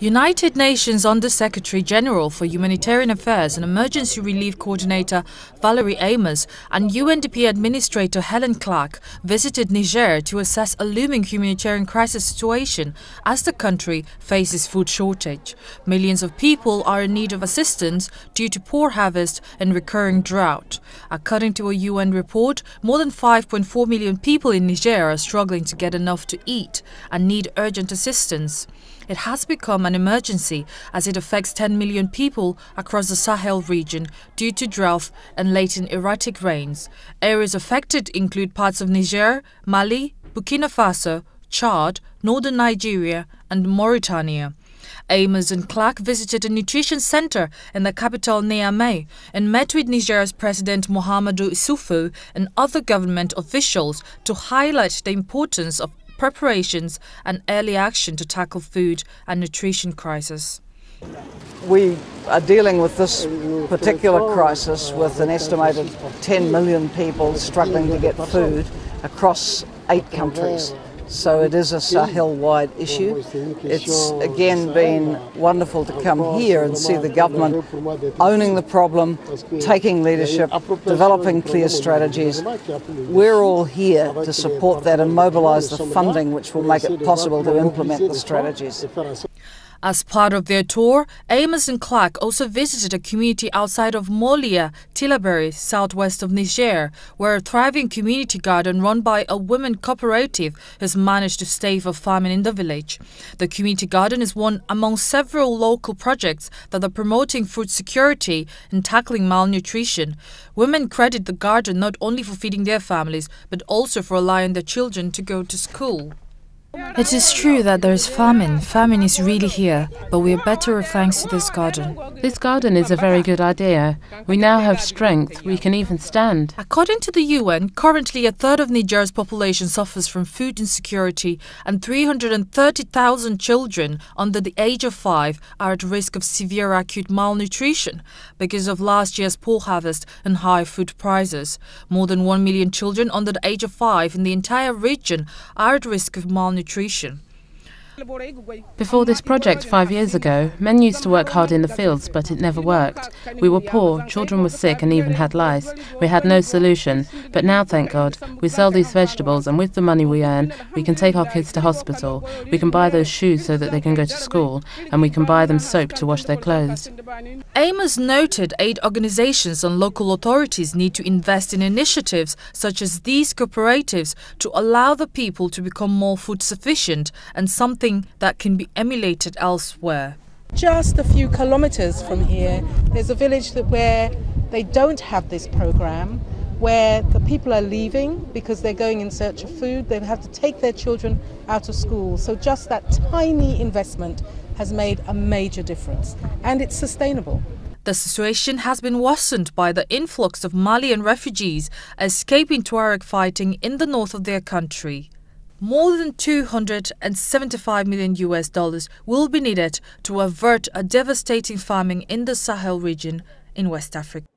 United Nations Under-Secretary-General for Humanitarian Affairs and Emergency Relief Coordinator Valerie Amos and UNDP Administrator Helen Clark visited Niger to assess a looming humanitarian crisis situation as the country faces food shortage. Millions of people are in need of assistance due to poor harvest and recurring drought. According to a UN report, more than 5.4 million people in Niger are struggling to get enough to eat and need urgent assistance. It has become an emergency as it affects 10 million people across the Sahel region due to drought and latent erratic rains. Areas affected include parts of Niger, Mali, Burkina Faso, Chad, northern Nigeria and Mauritania. Amos and Clark visited a nutrition center in the capital Niamey and met with Niger's President Mahamadou Issoufou and other government officials to highlight the importance of preparations and early action to tackle food and nutrition crisis. We are dealing with this particular crisis with an estimated 10 million people struggling to get food across 8 countries. So it is a Sahel-wide issue. It's again been wonderful to come here and see the government owning the problem, taking leadership, developing clear strategies. We're all here to support that and mobilise the funding which will make it possible to implement the strategies. As part of their tour, Amos and Clark also visited a community outside of Molia, Tillaberi, southwest of Niger, where a thriving community garden run by a women cooperative has managed to stave off famine in the village. The community garden is one among several local projects that are promoting food security and tackling malnutrition. Women credit the garden not only for feeding their families, but also for allowing their children to go to school. It is true that there is famine. Famine is really here, but we are better thanks to this garden. This garden is a very good idea. We now have strength. We can even stand. According to the UN, currently a third of Niger's population suffers from food insecurity and 330,000 children under the age of 5 are at risk of severe acute malnutrition because of last year's poor harvest and high food prices. More than 1 million children under the age of 5 in the entire region are at risk of malnutrition. Before this project 5 years ago, men used to work hard in the fields, but it never worked. We were poor, children were sick and even had lice. We had no solution, but now, thank God, we sell these vegetables and with the money we earn, we can take our kids to hospital, we can buy those shoes so that they can go to school, and we can buy them soap to wash their clothes. Amos noted aid organizations and local authorities need to invest in initiatives such as these cooperatives to allow the people to become more food sufficient and something that can be emulated elsewhere. Just a few kilometers from here, there's a village where they don't have this program, where the people are leaving because they're going in search of food. They have to take their children out of school. So just that tiny investment has made a major difference, and it's sustainable. The situation has been worsened by the influx of Malian refugees escaping Tuareg fighting in the north of their country. More than $275 million will be needed to avert a devastating famine in the Sahel region in West Africa.